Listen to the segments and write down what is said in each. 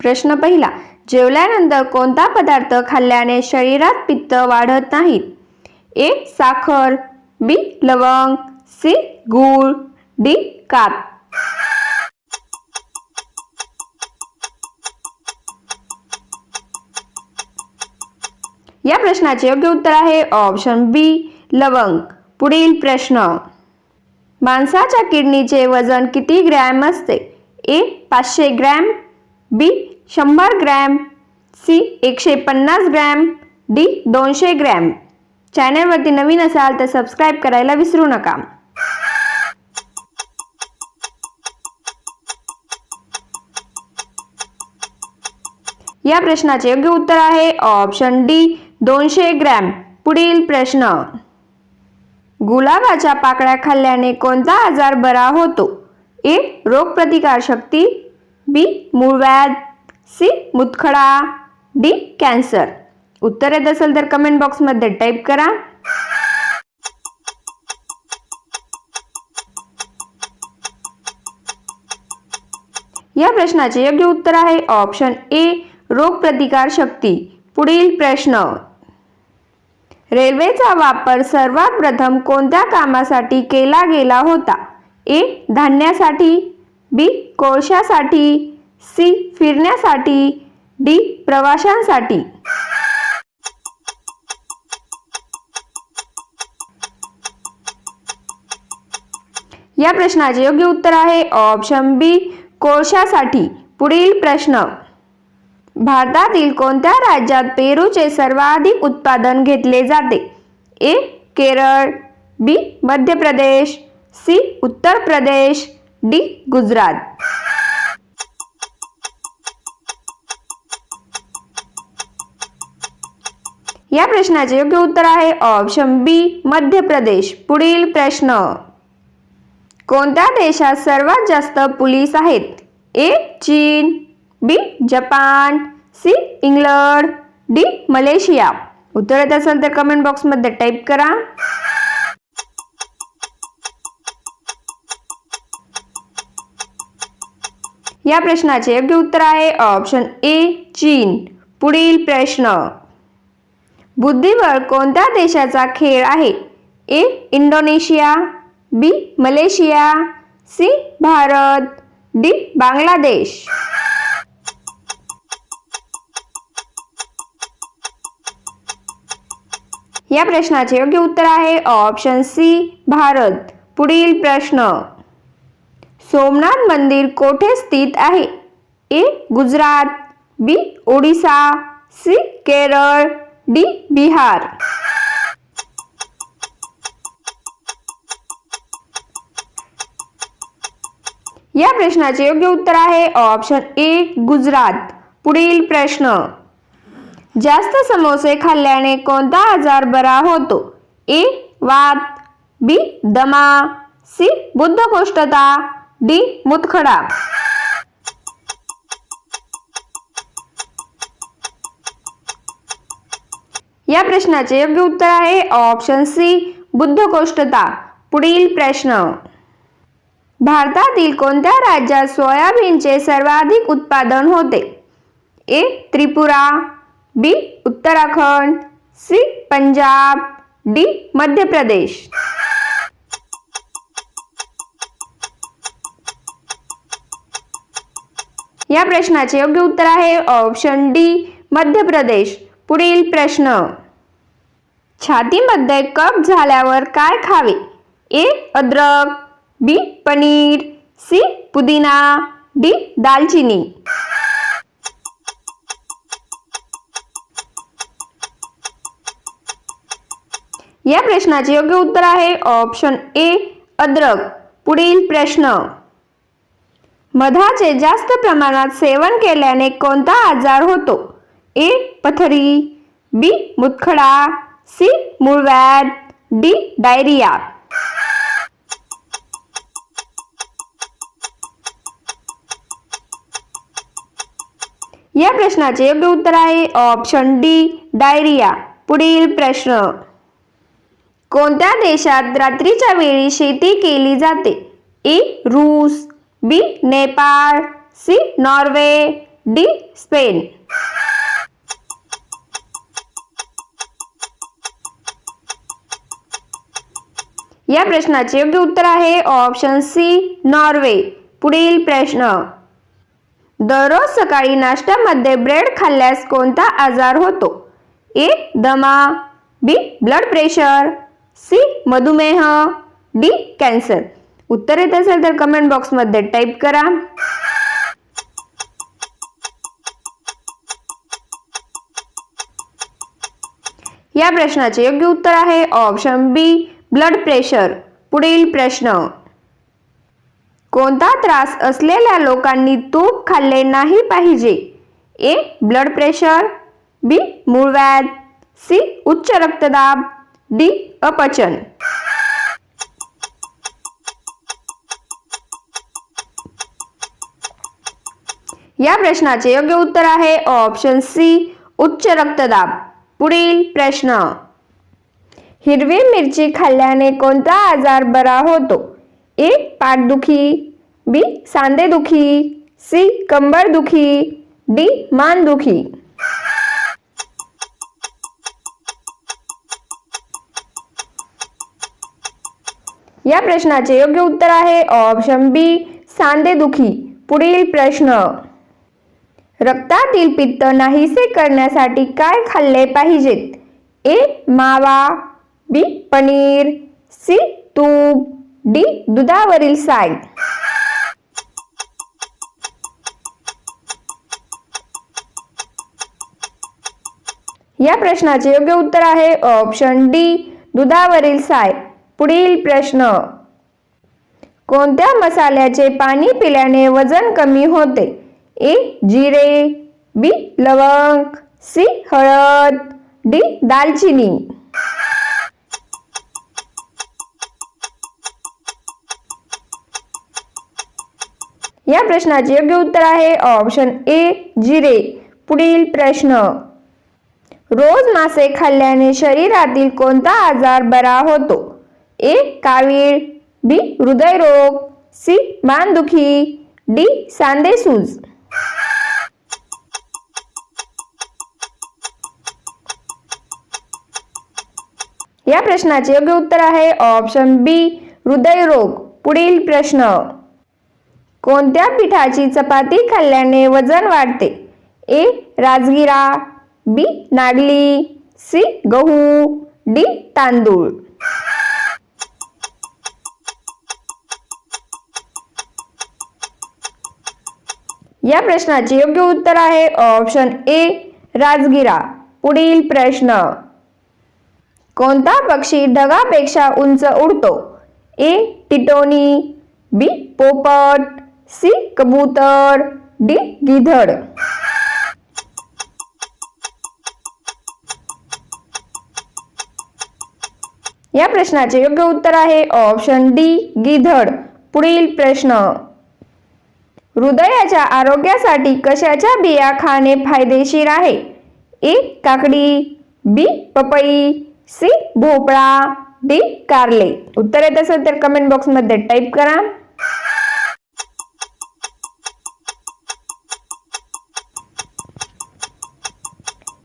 प्रश्न पहिला, जेवल्यानंतर कोणता पदार्थ खाल्ल्याने शरीरात पित्त वाढत नाही? ए. साखर, बी. लवंग, सी. गूळ, डी. कात. या प्रश्नाचे योग्य उत्तर आहे ऑप्शन बी. लवंग. पुढील प्रश्न, माणसाच्या किडनीचे वजन किती ग्रॅम असते? A. 500 gram, B. 100 gram, C. 150 gram, D. 200 gram. चॅनलवरती नवीन असाल तर सबस्क्राईब करायला विसरू नका. या प्रश्नाचे योग्य उत्तर आहे ऑप्शन डी. 200 ग्रॅम. पुढील प्रश्न, गुलाबाच्या पाकळ्या खाल्ल्याने कोणता आजार बरा होतो? ए. रोगप्रतिकारशक्ती, बी. मूळव्याध, सी. मूतखडा, डी. कॅन्सर. उत्तर येत असेल तर कमेंट बॉक्समध्ये टाईप करा. या प्रश्नाचे योग्य उत्तर आहे ऑप्शन ए. रोगप्रतिकारशक्ती. पुढील प्रश्न, रेल्वेचा वापर सर्वात प्रथम कोणत्या कामासाठी केला गेला होता? ए. धान्यासाठी, बी. कोळशासाठी, सी. फिरण्यासाठी, डी. प्रवाशांसाठी. या प्रश्नाचे योग्य उत्तर आहे ऑप्शन बी. कोळशासाठी. पुढील प्रश्न, भारतातील कोणत्या राज्यात पेरूचे सर्वाधिक उत्पादन घेतले जाते? ए. केरळ, बी. मध्य प्रदेश, सी. उत्तर प्रदेश, डी. गुजरात. या प्रश्नाचे योग्य उत्तर आहे ऑप्शन बी. मध्य प्रदेश. पुढील प्रश्न, कोणत्या देशात सर्वात जास्त पोलीस आहेत? ए. चीन, B. Japan, C. England, D. Malaysia. उत्तर येत असेल तर कमेंट बॉक्समध्ये टाईप करा. या प्रश्नाचे योग्य उत्तर आहे ऑप्शन ए. चीन. पुढील प्रश्न, बुद्धिबळ कोणत्या देशाचा खेळ आहे? A. Indonesia, B. Malaysia, C. Bharat, D. Bangladesh. या प्रश्नाचे योग्य उत्तर आहे ऑप्शन सी. भारत. पुढील प्रश्न, सोमनाथ मंदिर कोठे स्थित आहे? ए. गुजरात, बी. ओडिसा, सी. केरळ, डी. बिहार. या प्रश्नाचे योग्य उत्तर आहे ऑप्शन ए. गुजरात. पुढील प्रश्न, जास्त समोसे खाल्ल्याने कोणता आजार बरा होतो? ए. वात, बी. दमा, सी. बद्धकोष्ठता, डी. मूतखडा. या प्रश्नाचे योग्य उत्तर आहे ऑप्शन सी. बद्धकोष्ठता. पुढील प्रश्न, भारतातील कोणत्या राज्यात सोयाबीनचे सर्वाधिक उत्पादन होते? ए. त्रिपुरा, बी. उत्तराखंड, सी. पंजाब, डी. मध्य प्रदेश. या प्रश्नाचे योग्य उत्तर आहे ऑप्शन डी. मध्य प्रदेश. पुढील प्रश्न, छातीमध्ये कफ झाल्यावर काय खावे? ए. अद्रक, बी. पनीर, सी. पुदिना, डी. दालचिनी. या प्रश्नाचे योग्य उत्तर आहे ऑप्शन ए. अद्रक. पुढील प्रश्न, मधाचे जास्त प्रमाणात सेवन केल्याने कोणता आजार होतो? ए. पथरी, बी. मूतखडा, सी. मूळव्याध, डी. डायरिया. या प्रश्नाचे योग्य उत्तर आहे ऑप्शन डी. डायरिया. पुढील प्रश्न, कोणत्या देशात रात्रीच्या वेळी शेती केली जाते? ए. रूस, B. Nepal, C. Norway, D Spain. या प्रश्नाचे योग्य उत्तर आहे ऑप्शन सी नॉर्वे. पुढील प्रश्न. दररोज सकाळी नाश्त्यामध्ये ब्रेड खाल्ल्यास कोणता आजार होतो? ए दमा, बी ब्लड प्रेशर, सी मधुमेह, डी कॅन्सर. उत्तर येत असेल तर कमेंट बॉक्समध्ये टाईप करा. या प्रश्नाचे योग्य उत्तर आहे ऑप्शन बी ब्लड प्रेशर. पुढील प्रश्न. कोणता त्रास असलेल्या लोकांनी तूप खाल्ले नाही पाहिजे? ए ब्लड प्रेशर, बी मूळव्याध, सी उच्च रक्तदाब, डी अपचन. या प्रश्नाचे योग्य उत्तर आहे ऑप्शन सी उच्च रक्तदाब. पुढील प्रश्न. हिरवी मिरची खाल्ल्याने कोणता आजार बरा होतो? ए पाठदुखी, बी सांधेदुखी, सी कंबरदुखी, डी मानदुखी. या प्रश्नाचे योग्य उत्तर आहे ऑप्शन बी सांधेदुखी. पुढील प्रश्न. रक्तातील पित्त नाहीसे करण्यासाठी काय खाल्ले पाहिजेत? ए मावा, बी पनीर, सी तूप, डी दुधावरील साय. या प्रश्नाचे योग्य उत्तर आहे ऑप्शन डी दुधावरील साय. पुढील प्रश्न. कोणत्या मसाल्याचे पाणी पिल्याने वजन कमी होते? ए जिरे, बी लवंग, सी हळद, डी दालचिनी. या प्रश्नाचे योग्य उत्तर आहे ऑप्शन ए जिरे. पुढील प्रश्न. रोज मासे खाल्ल्याने शरीरातील कोणता आजार बरा होतो? ए कावीळ, बी हृदयरोग, सी मानदुखी, डी सांधेसूज. या प्रश्नाचे योग्य उत्तर आहे ऑप्शन बी हृदयरोग. पुढील प्रश्न. कोणत्या पिठाची चपाती खाल्ल्याने वजन वाढते? ए राजगिरा, बी नागली, सी गहू, डी तांदूळ. या प्रश्नाचे योग्य उत्तर आहे ऑप्शन ए राजगिरा. पुढील प्रश्न. कोणता पक्षी ढगापेक्षा उंच उडतो? ए टिटोनी, बी पोपट, सी कबूतर, डी गिधड. या प्रश्नाचे योग्य उत्तर आहे ऑप्शन डी गिधड. पुढील प्रश्न. हृदयाच्या आरोग्यासाठी कशाच्या बिया खाणे फायदेशीर आहे? ए काकडी, बी पपई, सी भोपळा, डी कारले. उत्तर येत असेल तर कमेंट बॉक्स मध्ये टाईप करा.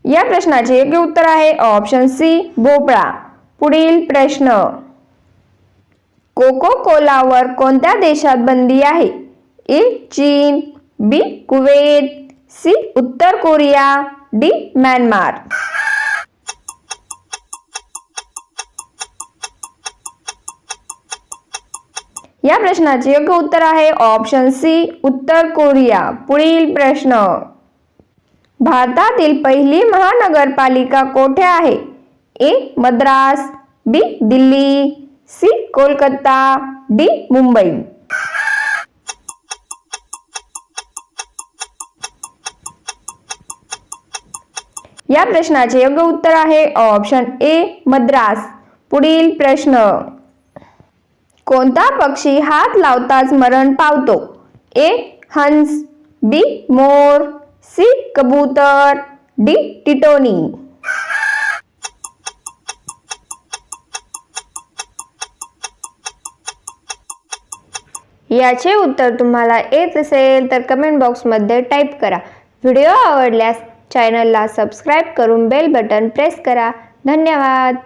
या प्रश्नाचे योग्य उत्तर आहे ऑप्शन सी भोपळा. पुढील प्रश्न. कोको कोलावर कोणत्या देशात बंदी आहे? ए चीन, बी कुवेत, सी उत्तर कोरिया, डी म्यानमार. या प्रश्नाचे योग्य उत्तर आहे ऑप्शन सी उत्तर कोरिया. पुढील प्रश्न. भारतातील पहिली महानगरपालिका कोठे आहे? ए मद्रास, बी दिल्ली, सी कोलकाता, डी मुंबई. या प्रश्नाचे योग्य उत्तर आहे ऑप्शन ए मद्रास. पुढील प्रश्न. कोणता पक्षी हात लावताच मरण पावतो? ए हंस, बी मोर, सी कबूतर, डी टिटोनी. याचे उत्तर तुम्हाला येत असेल तर कमेंट बॉक्स मध्ये टाईप करा. व्हिडिओ आवडल्यास चॅनलला सबस्क्राईब करून बेल बटन प्रेस करा. धन्यवाद.